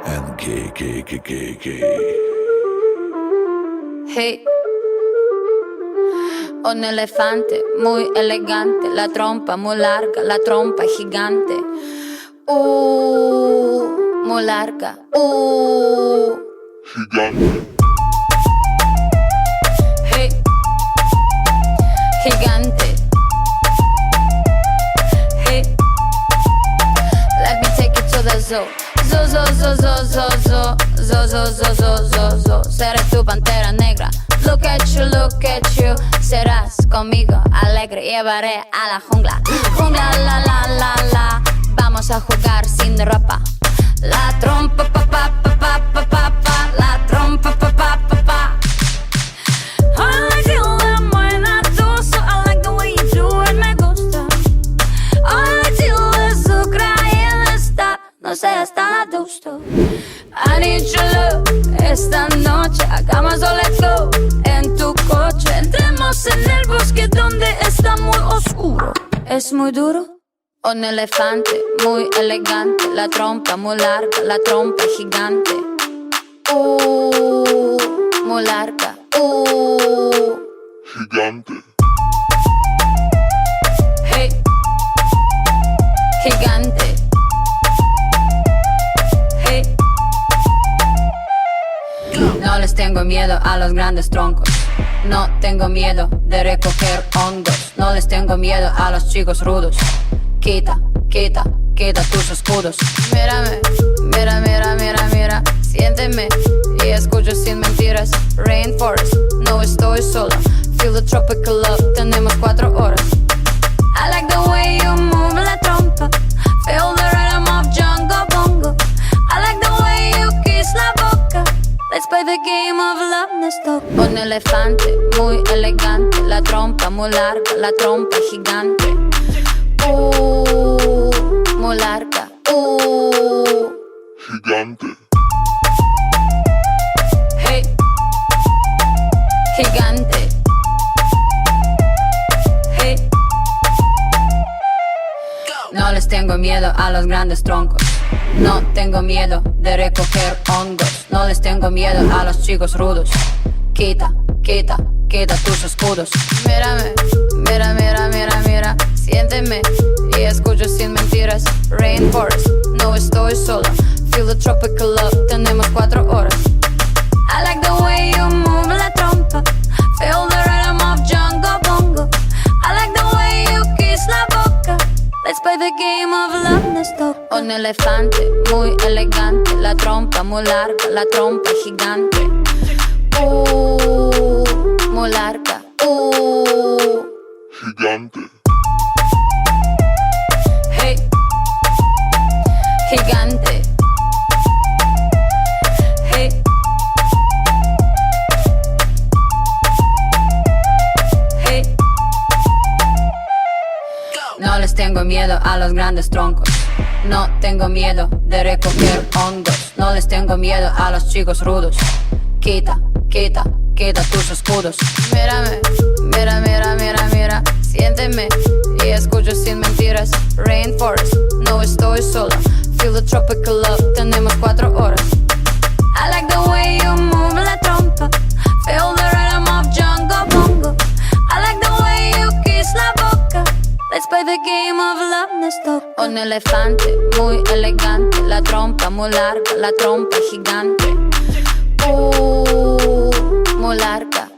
and gay. Hey, un elefante muy elegante, la trompa muy larga, la trompa gigante. Muy larga. Gigante. Hey, gigante. Hey, let me take you to the zoo. Zo. Seré tu pantera negra. Look at you. Serás conmigo alegre. Llevaré a la jungla. Jungla, la. Vamos a jugar sin ropa. La trompa, pa. La trompa, pa. I like you la buena doso. I like the way you do it, me gusta. I like you azúcar y está. No seas tan adusto. I need your love. Esta noche hagamos all let's go. En tu coche entremos en el bosque donde está muy oscuro. Es muy duro. Un elefante muy elegante, la trompa muy larga, la trompa gigante. Muy larga. Gigante. Hey, gigante. Hey. No les tengo miedo a los grandes troncos. No tengo miedo de recoger hongos. No les tengo miedo a los chicos rudos. Quita tus escudos. Mírame, mira. Siénteme y escucho sin mentiras. Rainforest, no estoy sola. Feel the tropical love, tenemos 4 horas. I like the way you move la trompa. Feel the rhythm of Jungle Bongo. I like the way you kiss la boca. Let's play the game of love, let's talk. Un elefante muy elegante, la trompa muy larga, la trompa gigante. Muy larga. Gigante. Hey, gigante. Hey. No les tengo miedo a los grandes troncos. No tengo miedo de recoger hongos. No les tengo miedo a los chicos rudos. Quita tus escudos. Mírame, mira. Siénteme y escucho sin mentiras. Rainforest, no estoy sola. Feel the tropical love, tenemos 4 horas. I like the way you move la trompa. Feel the rhythm of Jungle Bongo. I like the way you kiss la boca. Let's play the game of love, let's talk. Un elefante muy elegante, la trompa muy larga, la trompa gigante. Muy larga. Gigante. Hey, gigante. Hey. Hey. No les tengo miedo a los grandes troncos. No tengo miedo de recoger hongos. No les tengo miedo a los chicos rudos. Quita tus escudos. Mírame, mira. Siénteme y escucho sin mentiras. Rainforest, no estoy sola. Feel the tropical love, tenemos 4 horas. I like the way you move la trompa. Feel the rhythm of Jungle Bongo. I like the way you kiss la boca. Let's play the game of love, let's talk. Un elefante muy elegante, la trompa muy larga, la trompa gigante. Muy larga.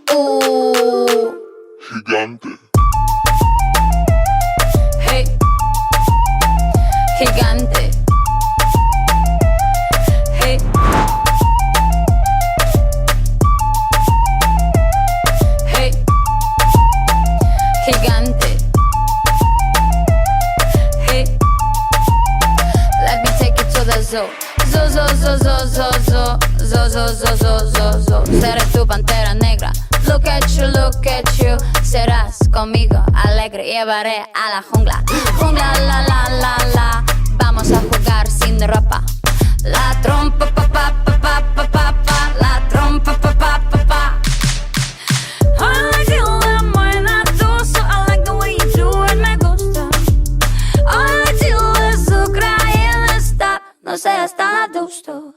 Gigante. Hey, gigante. Hey. Hey, gigante. Hey, let me take you to the zoo. Zo. Seré tu pantera negra. Look at you. Serás conmigo alegre. Llevaré a la jungla. Jungla, la. Vamos a jugar sin ropa. La trompa, pa. La trompa, pa. I like you la buena doso. I like the way you do it, me gusta. I like you azúcar y está. No seas tan adusto.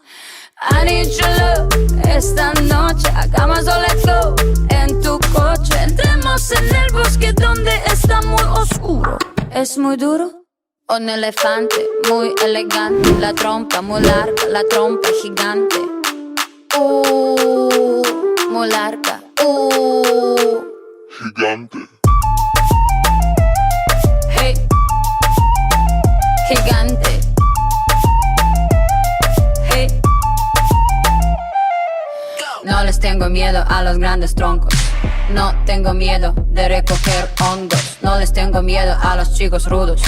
I need your love esta noche, hagamos o let's go. En tu coche, entremos en el bosque donde está muy oscuro. Es muy duro. Un elefante muy elegante, la trompa muy larga, la trompa gigante. Muy larga. Gigante. Hey, gigante. Hey. No les tengo miedo a los grandes troncos. No tengo miedo de recoger hongos. No les tengo miedo a los chicos rudos.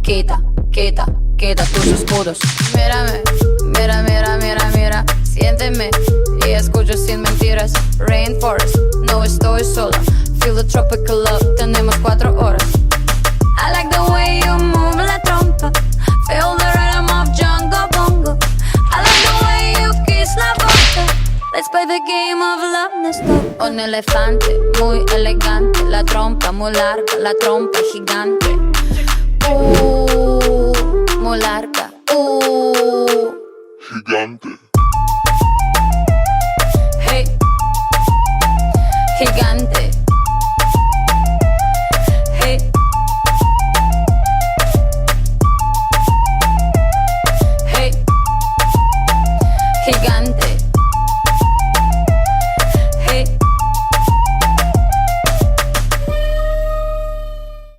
Quita, quita, quita tus escudos. Mírame, mira, mira, mira, mira. Siénteme y escucho sin mentiras. Rainforest, no estoy sola. Feel the tropical love, tenemos 4 horas. I like the way you move la trompa. Feel the rhythm of Jungle Bongo. I like the way you kiss la boca. Let's play the game of love, let's go. Un elefante muy elegante, la trompa muy larga, la trompa gigante. Muy larga. Gigante.